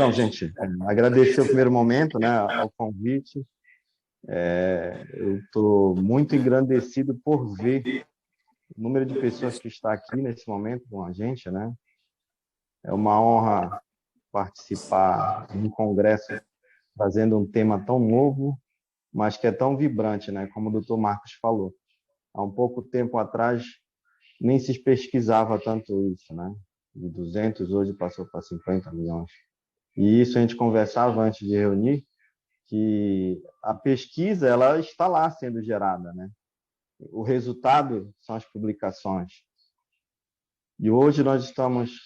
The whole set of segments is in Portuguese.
Então, gente, agradecer o primeiro momento, né, ao convite. Eu estou muito engrandecido por ver o número de pessoas que está aqui nesse momento com a gente, né? É uma honra participar de um congresso trazendo um tema tão novo, mas que é tão vibrante, né? Como o doutor Marcos falou. Há um pouco tempo atrás, nem se pesquisava tanto isso, né? De 200, hoje passou para 50 milhões. E isso a gente conversava antes de reunir, que a pesquisa ela está lá sendo gerada, né? O resultado são as publicações. E hoje nós estamos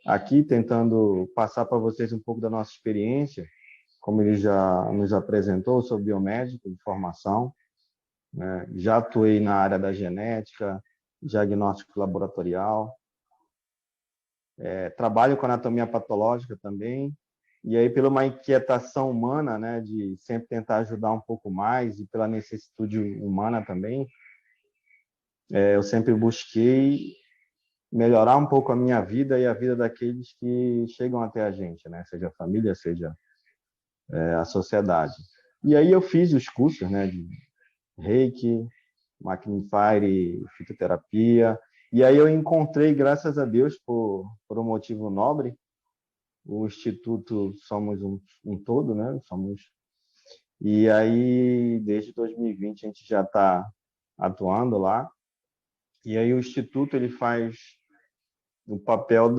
aqui tentando passar para vocês um pouco da nossa experiência, como ele já nos apresentou, eu sou biomédico de formação, né? Já atuei na área da genética, diagnóstico laboratorial, trabalho com anatomia patológica também. E aí, pela uma inquietação humana, né, de sempre tentar ajudar um pouco mais e pela necessidade humana também, eu sempre busquei melhorar um pouco a minha vida e a vida daqueles que chegam até a gente, né, seja a família, seja a sociedade. E aí eu fiz os cursos, né, de Reiki, Fire, fitoterapia, e aí eu encontrei, graças a Deus, por um motivo nobre, o Instituto Somos um Todo, né? E aí, desde 2020, a gente já está atuando lá. E aí o Instituto ele faz o papel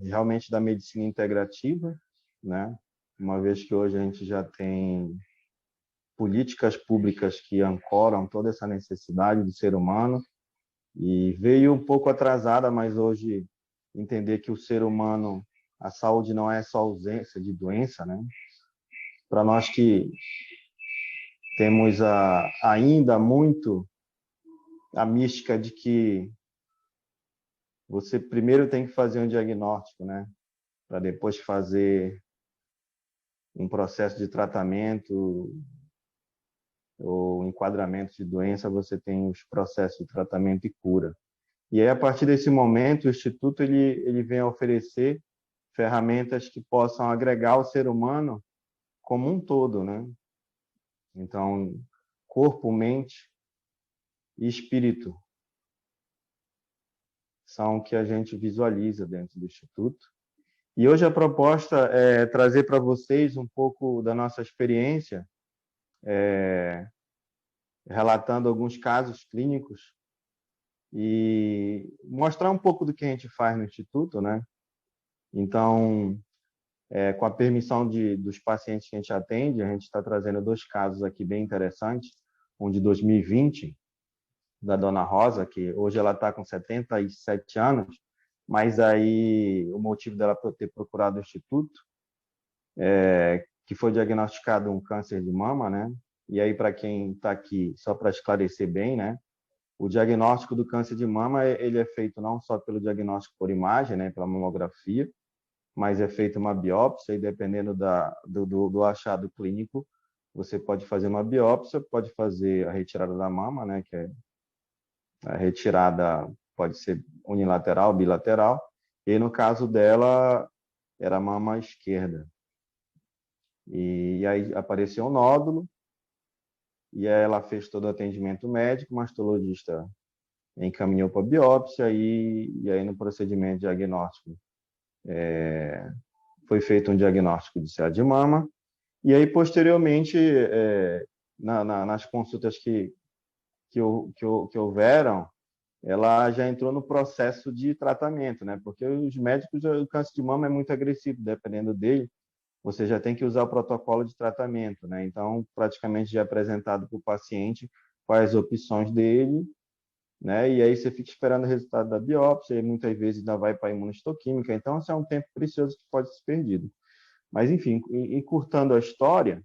realmente da medicina integrativa, né? Uma vez que hoje a gente já tem políticas públicas que ancoram toda essa necessidade do ser humano e veio um pouco atrasada, mas hoje entender que o ser humano, a saúde não é só ausência de doença, né? Para nós que temos ainda muito a mística de que você primeiro tem que fazer um diagnóstico, né? Para depois fazer um processo de tratamento ou enquadramento de doença, você tem os processos de tratamento e cura. E aí, a partir desse momento, o Instituto ele vem a oferecer ferramentas que possam agregar o ser humano como um todo, né? Então, corpo, mente e espírito são o que a gente visualiza dentro do Instituto. E hoje a proposta é trazer para vocês um pouco da nossa experiência, relatando alguns casos clínicos e mostrar um pouco do que a gente faz no Instituto, né? Então, com a permissão dos pacientes que a gente atende, a gente está trazendo 2 casos aqui bem interessantes, um de 2020, da Dona Rosa, que hoje ela está com 77 anos, mas aí o motivo dela ter procurado o Instituto que foi diagnosticado um câncer de mama, né? E aí, para quem está aqui, só para esclarecer bem, né? O diagnóstico do câncer de mama, ele é feito não só pelo diagnóstico por imagem, né? Pela mamografia, mas é feita uma biópsia e dependendo do achado clínico, você pode fazer uma biópsia, pode fazer a retirada da mama, né? Que é a retirada pode ser unilateral, bilateral, e no caso dela, era a mama esquerda. E aí apareceu um nódulo, e aí ela fez todo o atendimento médico, o mastologista encaminhou para biópsia, e aí no procedimento diagnóstico foi feito um diagnóstico de CA de mama, e aí posteriormente, nas consultas que houveram, ela já entrou no processo de tratamento, né? Porque os médicos, o câncer de mama é muito agressivo, dependendo dele, você já tem que usar o protocolo de tratamento, né? Então, praticamente já é apresentado para o paciente quais as opções dele, né? E aí você fica esperando o resultado da biópsia, e muitas vezes ainda vai para a imunohistoquímica, então isso é um tempo precioso que pode ser perdido. Mas, enfim, encurtando a história,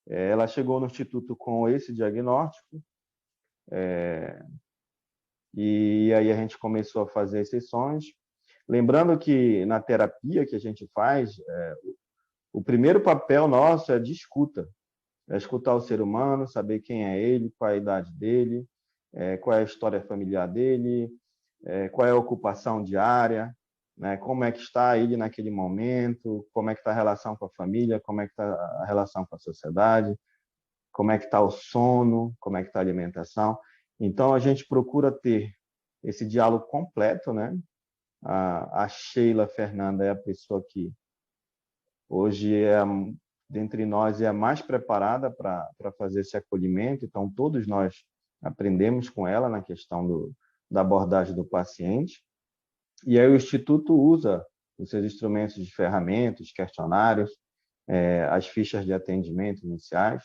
ela chegou no Instituto com esse diagnóstico, e aí a gente começou a fazer sessões. Lembrando que na terapia que a gente faz, o primeiro papel nosso é de escuta. É escutar o ser humano, saber quem é ele, qual é a idade dele, qual é a história familiar dele, qual é a ocupação diária, né? Como é que está ele naquele momento, como é que está a relação com a família, como é que está a relação com a sociedade, como é que está o sono, como é que está a alimentação. Então, a gente procura ter esse diálogo completo, né? A Sheila Fernanda é a pessoa que hoje dentre nós, é a mais preparada para fazer esse acolhimento. Então, todos nós aprendemos com ela na questão da abordagem do paciente. E aí o Instituto usa os seus instrumentos de ferramentas, questionários, as fichas de atendimento iniciais.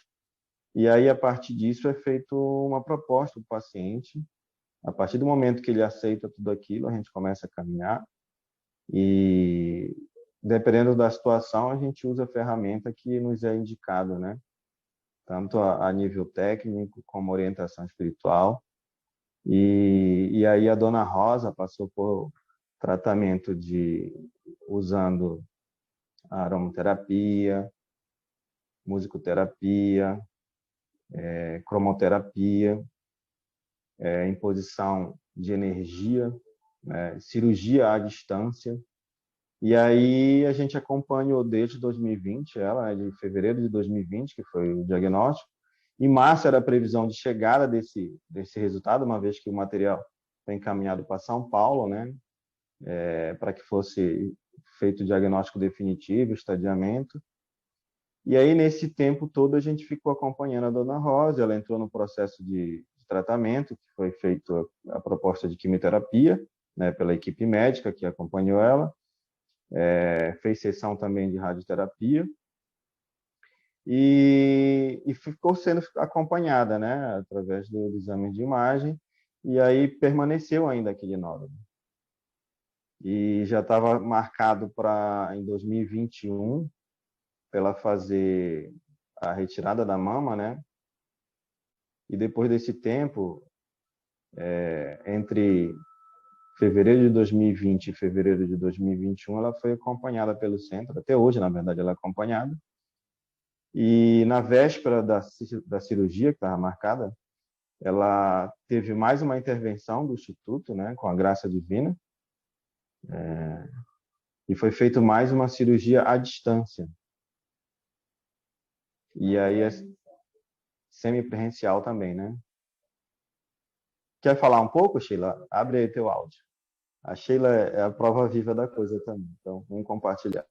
E aí, a partir disso, é feito uma proposta para o paciente. A partir do momento que ele aceita tudo aquilo, a gente começa a caminhar. E, dependendo da situação, a gente usa a ferramenta que nos é indicada, né? Tanto a nível técnico, como orientação espiritual. E aí a dona Rosa passou por tratamento usando aromaterapia, musicoterapia, cromoterapia, imposição de energia, né, cirurgia à distância. E aí a gente acompanhou desde 2020, ela, de fevereiro de 2020, que foi o diagnóstico. Em março era a previsão de chegada desse resultado, uma vez que o material foi encaminhado para São Paulo, né, para que fosse feito o diagnóstico definitivo, o estadiamento. E aí, nesse tempo todo, a gente ficou acompanhando a dona Rosa. Ela entrou no processo de tratamento, que foi feito a proposta de quimioterapia, né, pela equipe médica que acompanhou ela. Fez sessão também de radioterapia. E ficou sendo acompanhada, né, através do exame de imagem. E aí permaneceu ainda aquele nódulo. E já estava marcado para, em 2021, para ela fazer a retirada da mama, né? E depois desse tempo, entre fevereiro de 2020 e fevereiro de 2021, ela foi acompanhada pelo centro. Até hoje, na verdade, ela é acompanhada. E na véspera da cirurgia que estava marcada, ela teve mais uma intervenção do Instituto, né, com a graça divina, e foi feita mais uma cirurgia à distância. E aí é semipresencial também, né? Quer falar um pouco, Sheila? Abre aí teu áudio. A Sheila é a prova viva da coisa também, então vamos compartilhar.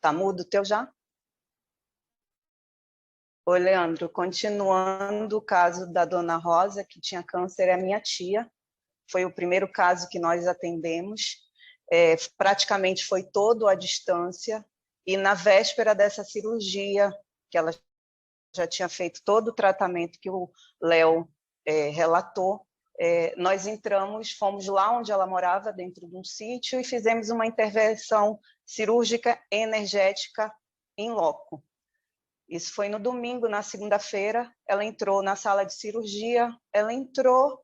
Tá mudo o teu já? Oi, Leandro, continuando o caso da dona Rosa, que tinha câncer, é a minha tia. Foi o primeiro caso que nós atendemos. Praticamente foi todo à distância. E na véspera dessa cirurgia, que ela já tinha feito todo o tratamento que o Léo relatou, nós entramos, fomos lá onde ela morava, dentro de um sítio, e fizemos uma intervenção cirúrgica energética em loco. Isso foi no domingo. Na segunda-feira, ela entrou na sala de cirurgia, ela entrou,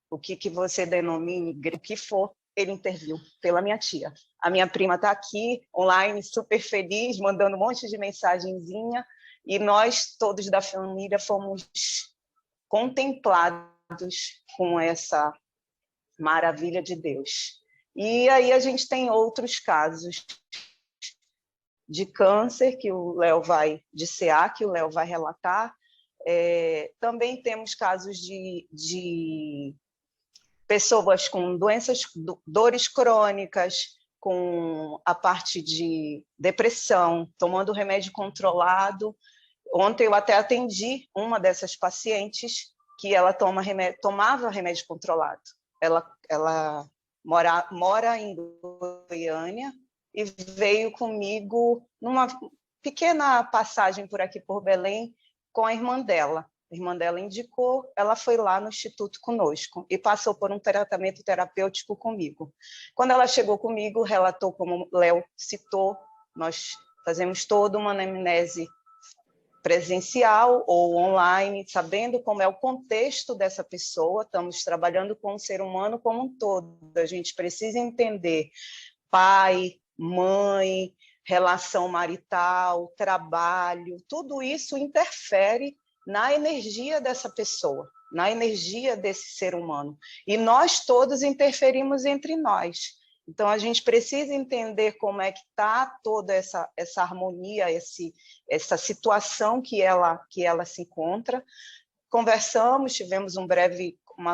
o que você denomine, o que for, ele interviu pela minha tia. A minha prima está aqui, online, super feliz, mandando um monte de mensagenzinha, e nós, todos da família, fomos contemplados com essa maravilha de Deus. E aí a gente tem outros casos de câncer que o Léo vai, de CA, que o Léo vai relatar. Também temos casos de pessoas com doenças, dores crônicas, com a parte de depressão, tomando remédio controlado. Ontem eu até atendi uma dessas pacientes que ela tomava remédio controlado. Ela mora em Goiânia e veio comigo numa pequena passagem por aqui, por Belém, com a irmã dela. A irmã dela indicou, ela foi lá no Instituto conosco e passou por um tratamento terapêutico comigo. Quando ela chegou comigo, relatou, como o Léo citou, nós fazemos toda uma anamnese presencial ou online, sabendo como é o contexto dessa pessoa. Estamos trabalhando com o ser humano como um todo. A gente precisa entender pai, mãe, relação marital, trabalho, tudo isso interfere na energia dessa pessoa, na energia desse ser humano. E nós todos interferimos entre nós. Então, a gente precisa entender como é que está toda essa harmonia, essa situação que ela se encontra. Conversamos, tivemos uma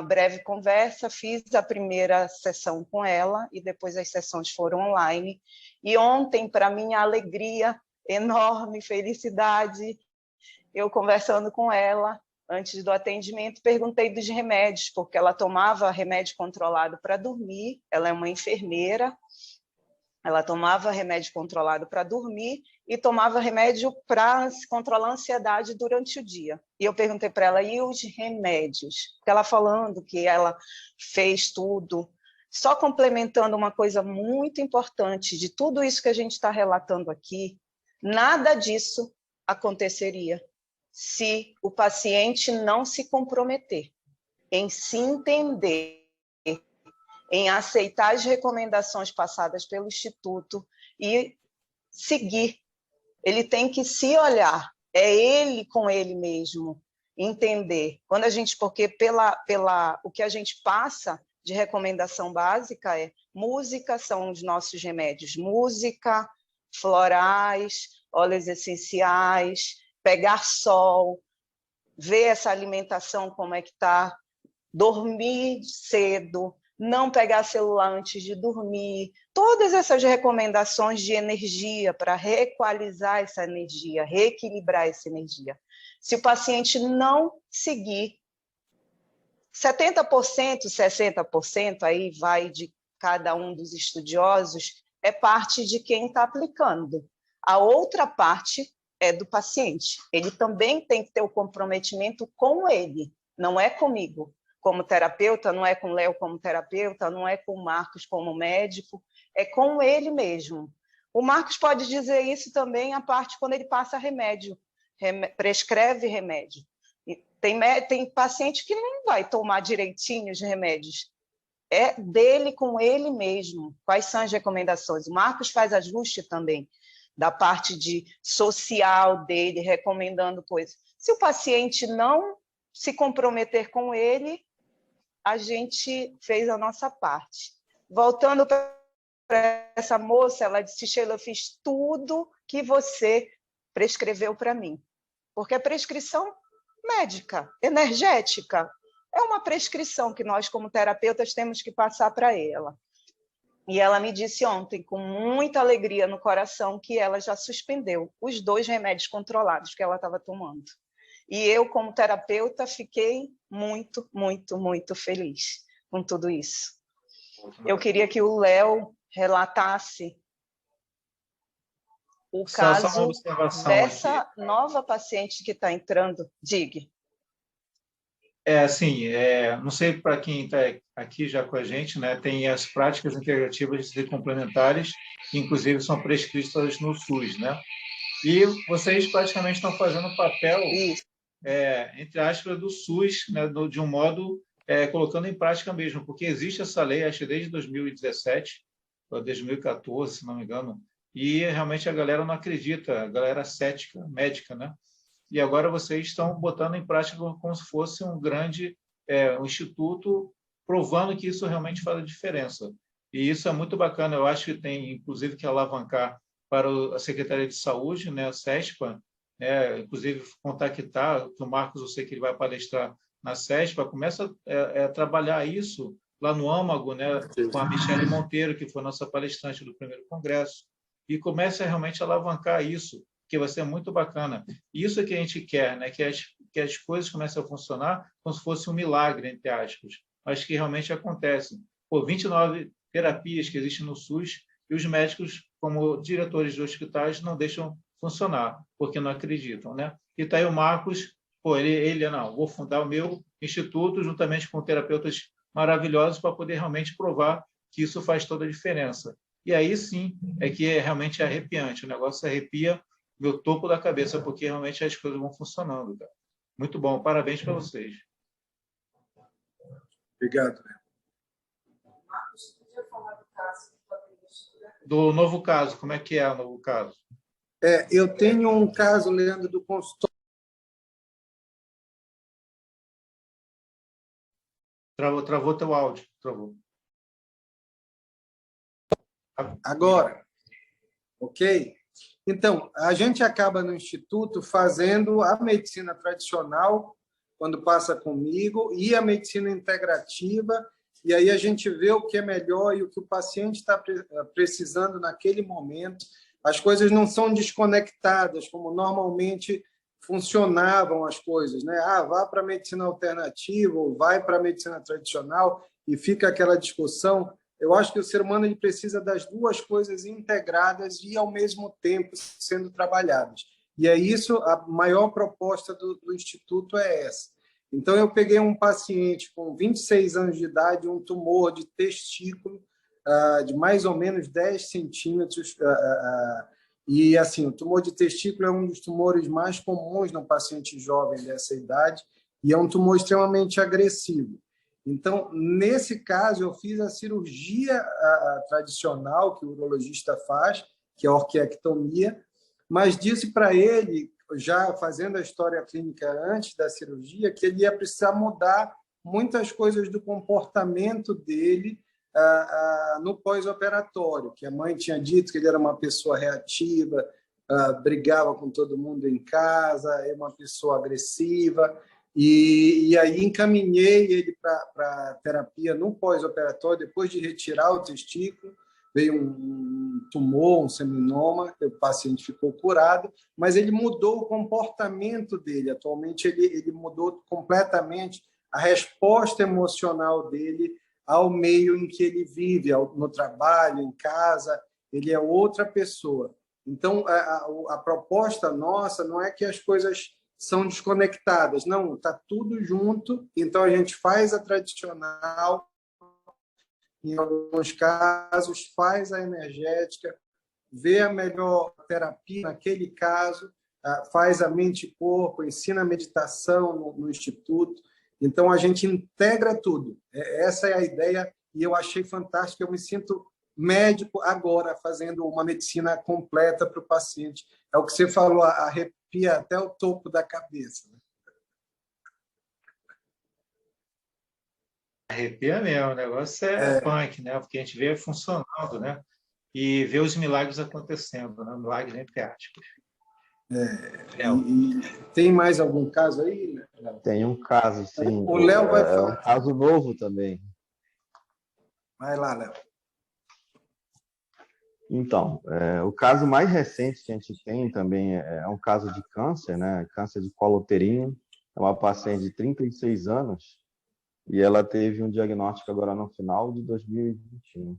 breve conversa, fiz a primeira sessão com ela e depois as sessões foram online. E ontem, para minha alegria, enorme felicidade, eu conversando com ela, antes do atendimento, perguntei dos remédios, porque ela tomava remédio controlado para dormir, ela é uma enfermeira, ela tomava remédio controlado para dormir e tomava remédio para controlar a ansiedade durante o dia. E eu perguntei para ela, e os remédios? Porque ela falando que ela fez tudo, só complementando uma coisa muito importante de tudo isso que a gente está relatando aqui, nada disso aconteceria se o paciente não se comprometer em se entender, em aceitar as recomendações passadas pelo Instituto e seguir. Ele tem que se olhar, é ele com ele mesmo, entender. Quando a gente, porque o que a gente passa de recomendação básica é música, são os nossos remédios, música, florais, óleos essenciais, pegar sol, ver essa alimentação como é que está, dormir cedo, não pegar celular antes de dormir, todas essas recomendações de energia para reequalizar essa energia, reequilibrar essa energia. Se o paciente não seguir 70%, 60%, aí vai de cada um dos estudiosos, é parte de quem está aplicando. A outra parte é do paciente. Ele também tem que ter o comprometimento com ele, não é comigo como terapeuta, não é com o Léo como terapeuta, não é com o Marcos como médico, é com ele mesmo. O Marcos pode dizer isso também, a parte quando ele passa remédio, prescreve remédio. Tem paciente que não vai tomar direitinho os remédios. É dele com ele mesmo. Quais são as recomendações? O Marcos faz ajuste também da parte de social dele, recomendando coisas. Se o paciente não se comprometer com ele, a gente fez a nossa parte. Voltando para essa moça, ela disse, Sheila, eu fiz tudo que você prescreveu para mim. Porque a prescrição médica, energética, é uma prescrição que nós, como terapeutas, temos que passar para ela. E ela me disse ontem, com muita alegria no coração, que ela já suspendeu os 2 remédios controlados que ela estava tomando. E eu, como terapeuta, fiquei muito, muito, muito feliz com tudo isso. Eu queria que o Léo relatasse o caso dessa nova paciente que está entrando. Diga. Assim, não sei para quem está aqui já com a gente, né, tem as práticas integrativas e complementares, que inclusive são prescritas no SUS, né? E vocês praticamente estão fazendo o papel, entre aspas, do SUS, né, de um modo, colocando em prática mesmo, porque existe essa lei, acho que desde 2017, ou 2014, se não me engano, e realmente a galera não acredita, a galera cética, médica, né? E agora vocês estão botando em prática como se fosse um grande um instituto, provando que isso realmente faz a diferença. E isso é muito bacana. Eu acho que tem, inclusive, que alavancar para a Secretaria de Saúde, né, a CESPA, inclusive contactar, o Marcos, eu sei que ele vai palestrar na CESPA, começa a trabalhar isso lá no âmago, né, com a Michele Monteiro, que foi nossa palestrante do primeiro congresso, e começa realmente a alavancar isso, que vai ser muito bacana. Isso é que a gente quer, né? Que as coisas comecem a funcionar como se fosse um milagre, entre aspas, mas que realmente acontecem. 29 terapias que existem no SUS e os médicos, como diretores de hospitais, não deixam funcionar, porque não acreditam, né? E está aí o Marcos, ele não, vou fundar o meu instituto juntamente com terapeutas maravilhosos para poder realmente provar que isso faz toda a diferença. E aí sim é que realmente arrepiante, o negócio arrepia, meu topo da cabeça, porque realmente as coisas vão funcionando, cara. Muito bom, parabéns para vocês. Obrigado. Do novo caso, como é que é o novo caso? Eu tenho um caso, Leandro, do consultório. Travou teu áudio. Travou. Agora, ok? Então, a gente acaba no Instituto fazendo a medicina tradicional, quando passa comigo, e a medicina integrativa, e aí a gente vê o que é melhor e o que o paciente está precisando naquele momento. As coisas não são desconectadas, como normalmente funcionavam as coisas, né? Vá para a medicina alternativa ou vai para a medicina tradicional, e fica aquela discussão. Eu acho que o ser humano ele precisa das duas coisas integradas e, ao mesmo tempo, sendo trabalhadas. E é isso, a maior proposta do Instituto é essa. Então, eu peguei um paciente com 26 anos de idade, um tumor de testículo de mais ou menos 10 centímetros. E, assim, o tumor de testículo é um dos tumores mais comuns no paciente jovem dessa idade e é um tumor extremamente agressivo. Então, nesse caso, eu fiz a cirurgia tradicional que o urologista faz, que é a orquiectomia, mas disse para ele, já fazendo a história clínica antes da cirurgia, que ele ia precisar mudar muitas coisas do comportamento dele no pós-operatório, que a mãe tinha dito que ele era uma pessoa reativa, brigava com todo mundo em casa, é uma pessoa agressiva. E aí encaminhei ele para terapia no pós-operatório, depois de retirar o testículo, veio um tumor, um seminoma, o paciente ficou curado, mas ele mudou o comportamento dele. Atualmente ele mudou completamente a resposta emocional dele ao meio em que ele vive, no trabalho, em casa, ele é outra pessoa. Então, a proposta nossa não é que as coisas são desconectadas. Não, está tudo junto. Então, a gente faz a tradicional, em alguns casos, faz a energética, vê a melhor terapia naquele caso, faz a mente e corpo, ensina a meditação no Instituto. Então, a gente integra tudo. Essa é a ideia e eu achei fantástico. Eu me sinto médico agora, fazendo uma medicina completa para o paciente. É o que você falou, arrepia até o topo da cabeça. Arrepia mesmo, o negócio é punk, né? Porque a gente vê funcionando, né? E vê os milagres acontecendo, né? Milagres entre aspas. Tem mais algum caso aí, Léo? Tem um caso, sim. O Léo vai falar. É um caso novo também. Vai lá, Léo. Então, o caso mais recente que a gente tem também é um caso de câncer, né? Câncer de colo uterino. É uma paciente de 36 anos e ela teve um diagnóstico agora no final de 2021.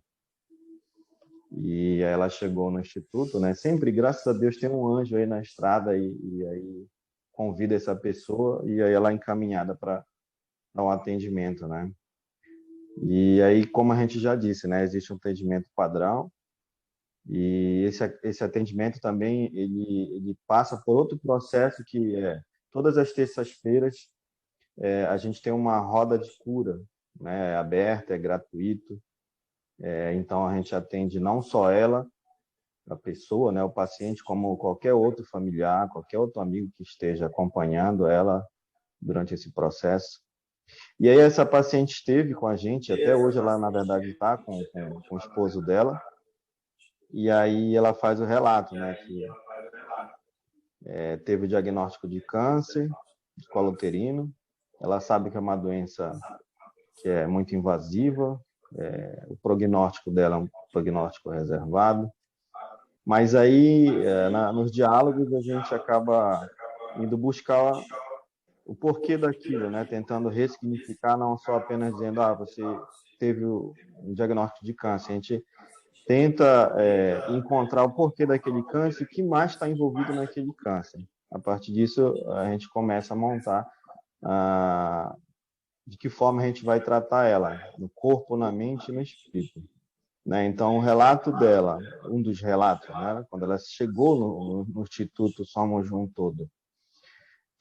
E aí ela chegou no instituto, né? Sempre, graças a Deus, tem um anjo aí na estrada e aí convida essa pessoa e aí ela é encaminhada para um atendimento, né? E aí, como a gente já disse, né? Existe um atendimento padrão. E esse atendimento também ele passa por outro processo que é todas as terças-feiras a gente tem uma roda de cura, né, aberta, é gratuito. Então a gente atende não só ela, a pessoa, né, o paciente, como qualquer outro familiar, qualquer outro amigo que esteja acompanhando ela durante esse processo. E aí essa paciente esteve com a gente, até hoje ela na verdade está com o esposo dela. E aí ela faz o relato, né, que teve o diagnóstico de câncer de colo uterino. Ela sabe que é uma doença que é muito invasiva, o prognóstico dela é um prognóstico reservado. Mas aí, nos diálogos, a gente acaba indo buscar o porquê daquilo, né, tentando ressignificar, não só apenas dizendo, você teve um diagnóstico de câncer. A gente tenta encontrar o porquê daquele câncer e o que mais está envolvido naquele câncer. A partir disso, a gente começa a montar de que forma a gente vai tratar ela, no corpo, na mente e no espírito. né? Então, o relato dela, um dos relatos, né? Quando ela chegou no Instituto Somos Um Todo,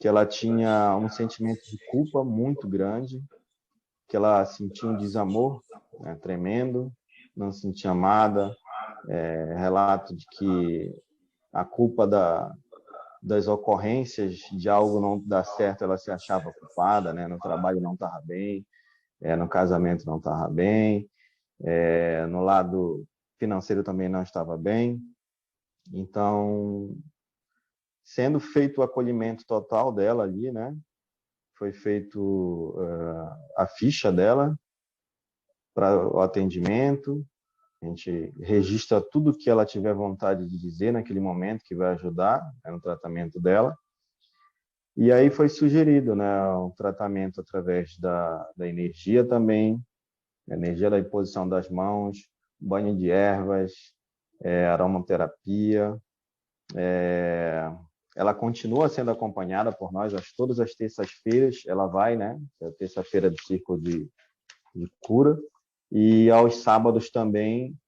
que ela tinha um sentimento de culpa muito grande, que ela sentia um desamor, né, tremendo, não se sentia amada, relato de que a culpa das ocorrências de algo não dar certo, ela se achava culpada, né? No trabalho não estava bem, no casamento não estava bem, no lado financeiro também não estava bem. Então, sendo feito o acolhimento total dela ali, né? Foi feito a ficha dela para o atendimento. A gente registra tudo que ela tiver vontade de dizer naquele momento, que vai ajudar, né, no tratamento dela. E aí foi sugerido, né, um tratamento através da energia também, a energia da imposição das mãos, banho de ervas, aromaterapia. Ela continua sendo acompanhada por nós, todas as terças-feiras ela vai, né, é a terça-feira do Círculo de Cura, e aos sábados também,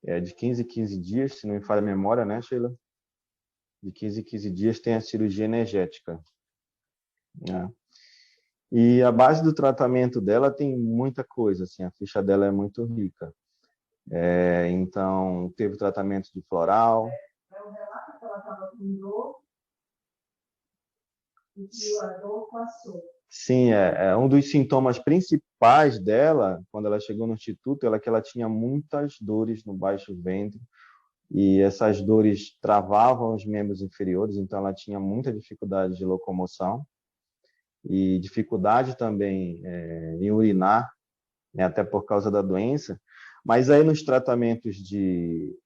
de 15 em 15 dias, se não me falha a memória, né, Sheila? De 15 em 15 dias tem a cirurgia energética, né? E a base do tratamento dela tem muita coisa, assim, a ficha dela é muito rica. Então, teve tratamento de floral. O relato que ela estava com dor e que a dor passou. Sim, um dos sintomas principais dela, quando ela chegou no instituto, que ela tinha muitas dores no baixo ventre, e essas dores travavam os membros inferiores, então ela tinha muita dificuldade de locomoção e dificuldade também em urinar, né, até por causa da doença. Mas aí nos tratamentos de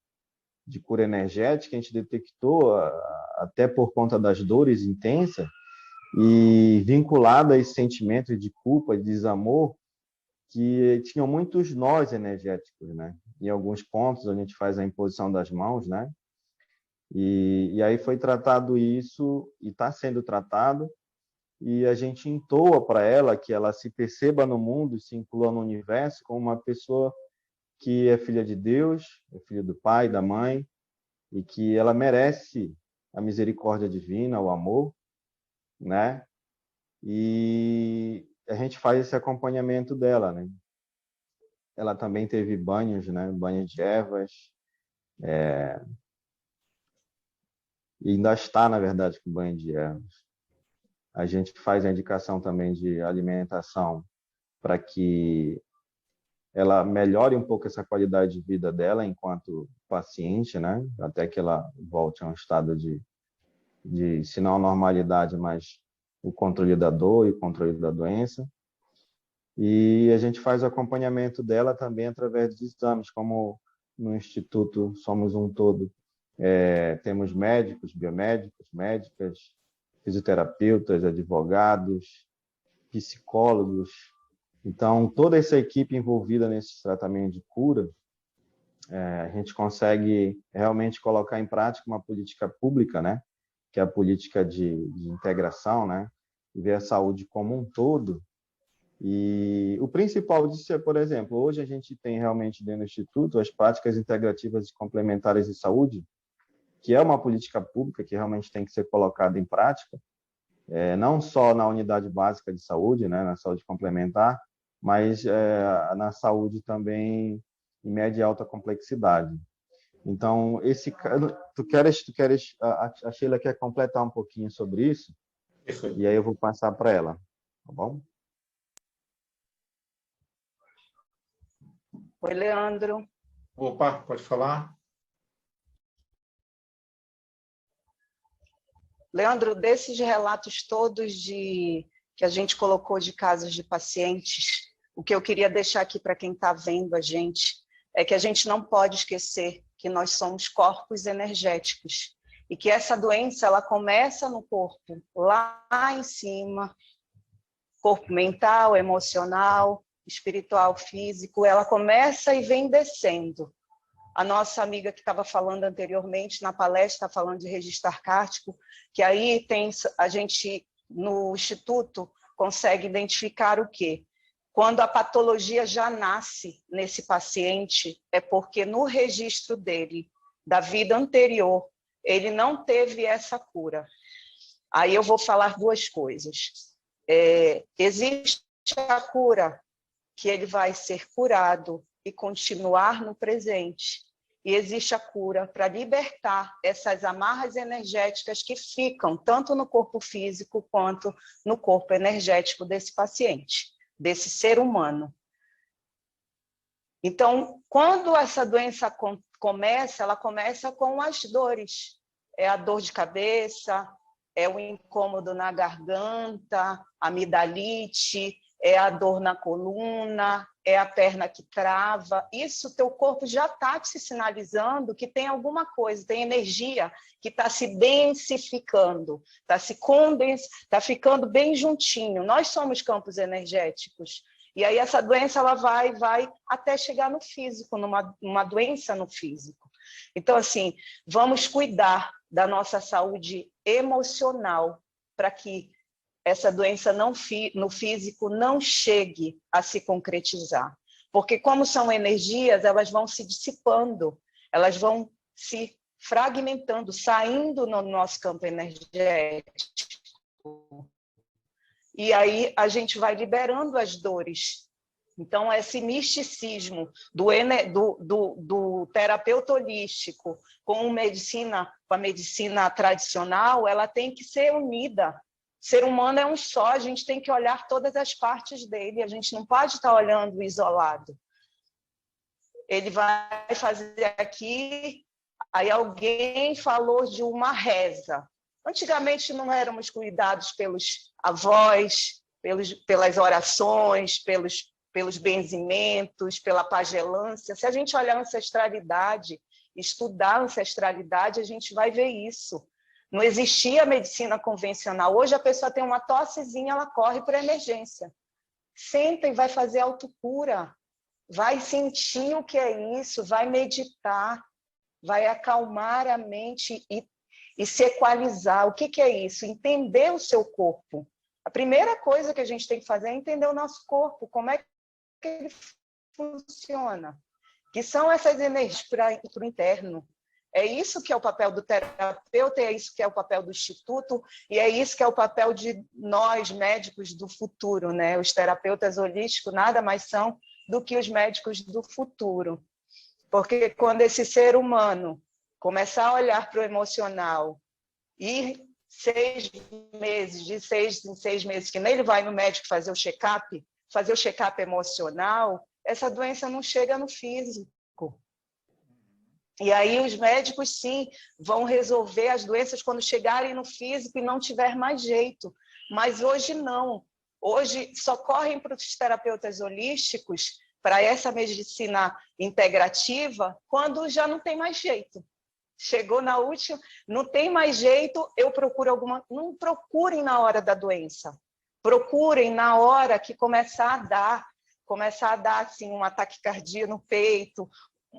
cura energética, a gente detectou, até por conta das dores intensas, e vinculado a esse sentimento de culpa e desamor, que tinham muitos nós energéticos, né? Em alguns pontos a gente faz a imposição das mãos, né? E aí foi tratado isso, e está sendo tratado, e a gente entoa para ela que ela se perceba no mundo, se inclua no universo como uma pessoa que é filha de Deus, é filha do Pai, da Mãe, e que ela merece a misericórdia divina, o amor, né? E a gente faz esse acompanhamento dela, né? Ela também teve banhos, né? Banho de ervas, e ainda está, na verdade, com banho de ervas. A gente faz a indicação também de alimentação para que ela melhore um pouco essa qualidade de vida dela enquanto paciente, né? Até que ela volte a um estado de se não normalidade, mas o controle da dor e o controle da doença. E a gente faz o acompanhamento dela também através de exames, como no Instituto Somos Um Todo. Temos médicos, biomédicos, médicas, fisioterapeutas, advogados, psicólogos. Então, toda essa equipe envolvida nesse tratamento de cura, a gente consegue realmente colocar em prática uma política pública, né? Que é a política de integração, né? Ver a saúde como um todo. E o principal disso é, por exemplo, hoje a gente tem realmente dentro do Instituto as práticas integrativas e complementares de saúde, que é uma política pública que realmente tem que ser colocada em prática, não só na unidade básica de saúde, né, na saúde complementar, mas na saúde também em média e alta complexidade. Então, tu queres, a Sheila quer completar um pouquinho sobre isso, e aí eu vou passar para ela, tá bom? Oi, Leandro. Opa, pode falar? Leandro, desses relatos todos que a gente colocou de casos de pacientes, o que eu queria deixar aqui para quem está vendo a gente é que a gente não pode esquecer que nós somos corpos energéticos e que essa doença ela começa no corpo, lá em cima, corpo mental, emocional, espiritual, físico, ela começa e vem descendo. A nossa amiga que estava falando anteriormente na palestra, está falando de registro arcático, que aí a gente, no Instituto, consegue identificar o quê? quando a patologia já nasce nesse paciente, é porque no registro dele, da vida anterior, ele não teve essa cura. Aí eu vou falar duas coisas. Existe a cura, que ele vai ser curado e continuar no presente. E existe a cura para libertar essas amarras energéticas que ficam tanto no corpo físico quanto no corpo energético desse paciente, desse ser humano. Então, quando essa doença começa, ela começa com as dores. É a dor de cabeça, é o incômodo na garganta, amidalite, é a dor na coluna, é a perna que trava. Isso, teu corpo já está te sinalizando que tem alguma coisa, tem energia que está se densificando, está ficando bem juntinho. Nós somos campos energéticos. E aí essa doença ela vai até chegar no físico, numa doença no físico. Então, assim, vamos cuidar da nossa saúde emocional para que essa doença no físico não chegue a se concretizar. Porque como são energias, elas vão se dissipando, elas vão se fragmentando, saindo no nosso campo energético. E aí a gente vai liberando as dores. Então, esse misticismo do terapeuta holístico com a medicina tradicional, ela tem que ser unida. O ser humano é um só, a gente tem que olhar todas as partes dele, a gente não pode estar olhando isolado. Ele vai fazer aqui, aí alguém falou de uma reza. Antigamente não éramos cuidados pelos avós, pelas orações, pelos benzimentos, pela pagelância. Se a gente olhar a ancestralidade, estudar a ancestralidade, a gente vai ver isso. Não existia medicina convencional. Hoje a pessoa tem uma tossezinha, ela corre para a emergência. Senta e vai fazer autocura. Vai sentir o que é isso, vai meditar, vai acalmar a mente e se equalizar. O que é isso? Entender o seu corpo. A primeira coisa que a gente tem que fazer é entender o nosso corpo, como é que ele funciona. Que são essas energias para o interno. É isso que é o papel do terapeuta, é isso que é o papel do instituto, e é isso que é o papel de nós, médicos do futuro, né? Os terapeutas holísticos nada mais são do que os médicos do futuro. Porque quando esse ser humano começar a olhar para o emocional e de 6 em 6 meses, que nem ele vai no médico fazer o check-up emocional, essa doença não chega no físico. E aí os médicos, sim, vão resolver as doenças quando chegarem no físico e não tiver mais jeito. Mas hoje não. Hoje só correm para os terapeutas holísticos, para essa medicina integrativa, quando já não tem mais jeito. Chegou na última, não tem mais jeito, eu procuro alguma... Não procurem na hora da doença. Procurem na hora que começar a dar assim, um ataque cardíaco no peito,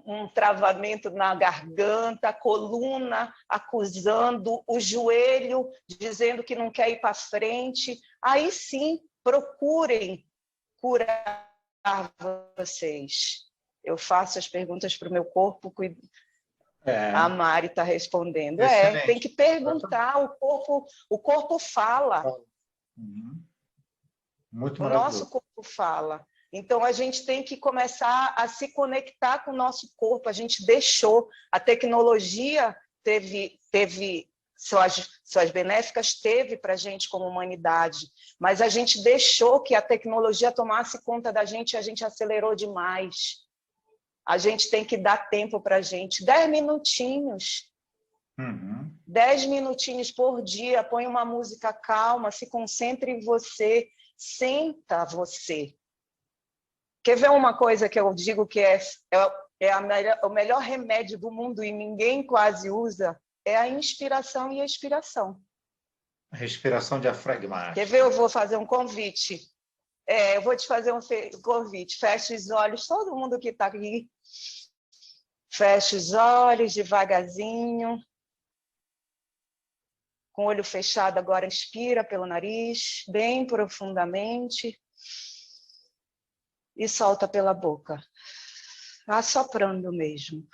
um travamento na garganta, a coluna acusando, o joelho dizendo que não quer ir para frente. Aí sim, procurem curar vocês. Eu faço as perguntas para o meu corpo, a Mari está respondendo. Tem que perguntar, o corpo fala. Muito o nosso corpo fala. Então, a gente tem que começar a se conectar com o nosso corpo. A gente deixou, a tecnologia teve suas benéficas, teve para a gente como humanidade, mas a gente deixou que a tecnologia tomasse conta da gente e a gente acelerou demais. A gente tem que dar tempo para a gente. 10 minutinhos. 10 minutinhos por dia, põe uma música calma, se concentre em você, senta você. Quer ver uma coisa que eu digo que é o melhor remédio do mundo e ninguém quase usa? É a inspiração e a expiração. A respiração diafragmática. Quer ver? Eu vou fazer um convite. Eu vou te fazer um convite. Feche os olhos, todo mundo que está aqui. Feche os olhos devagarzinho. Com o olho fechado, agora inspira pelo nariz, bem profundamente. e solta pela boca, assoprando mesmo.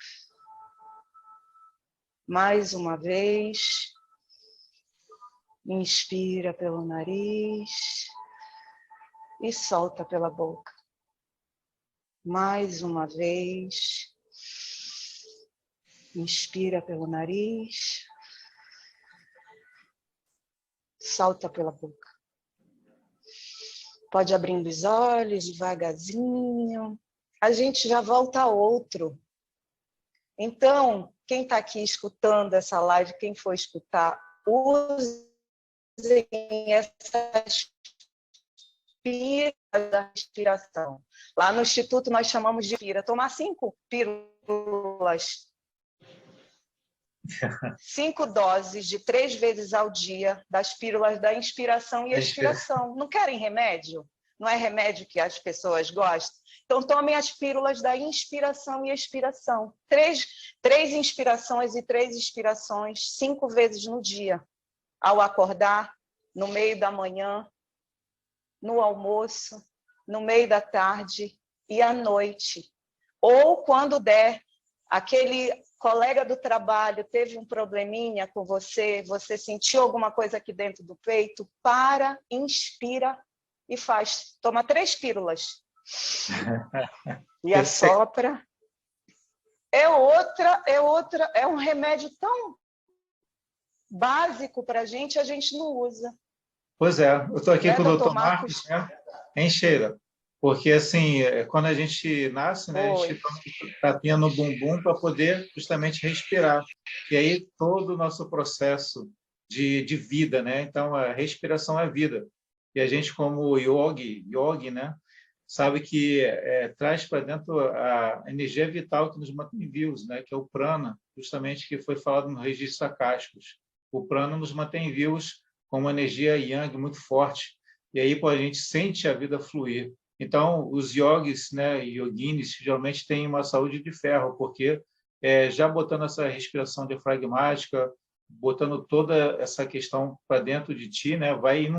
Mais uma vez, inspira pelo nariz e solta pela boca. Mais uma vez, inspira pelo nariz, solta pela boca. Pode abrindo os olhos devagarzinho. A gente já volta a outro. Então, quem está aqui escutando essa live, quem for escutar, usem essas pílulas da respiração. Lá no Instituto nós chamamos de pílula. Tomar 5 pílulas, 5 doses de 3 vezes ao dia das pílulas da inspiração e expiração. Não querem remédio? Não é remédio que as pessoas gostam? Então, tomem as pílulas da inspiração e expiração. 3 inspirações e 3 expirações, 5 vezes no dia. Ao acordar, no meio da manhã, no almoço, no meio da tarde e à noite. Ou quando der, aquele colega do trabalho teve um probleminha com você, você sentiu alguma coisa aqui dentro do peito, para, inspira e faz. Toma 3 pílulas. E assopra. É um remédio tão básico para a gente não usa. Pois é, eu estou aqui com o doutor Marcos, né? Em Sheila, porque assim, quando a gente nasce, né, a gente toma tapinha no bumbum para poder justamente respirar. E aí todo o nosso processo de vida, né? Então a respiração é vida. E a gente, como yogi, né, sabe que traz para dentro a energia vital que nos mantém vivos, né, que é o prana, justamente que foi falado no registro acásticos. O prana nos mantém vivos com uma energia yang muito forte. E aí a gente sente a vida fluir. Então, os yogis, né, yoginis, geralmente têm uma saúde de ferro, porque já botando essa respiração diafragmática, botando toda essa questão para dentro de ti, né, vai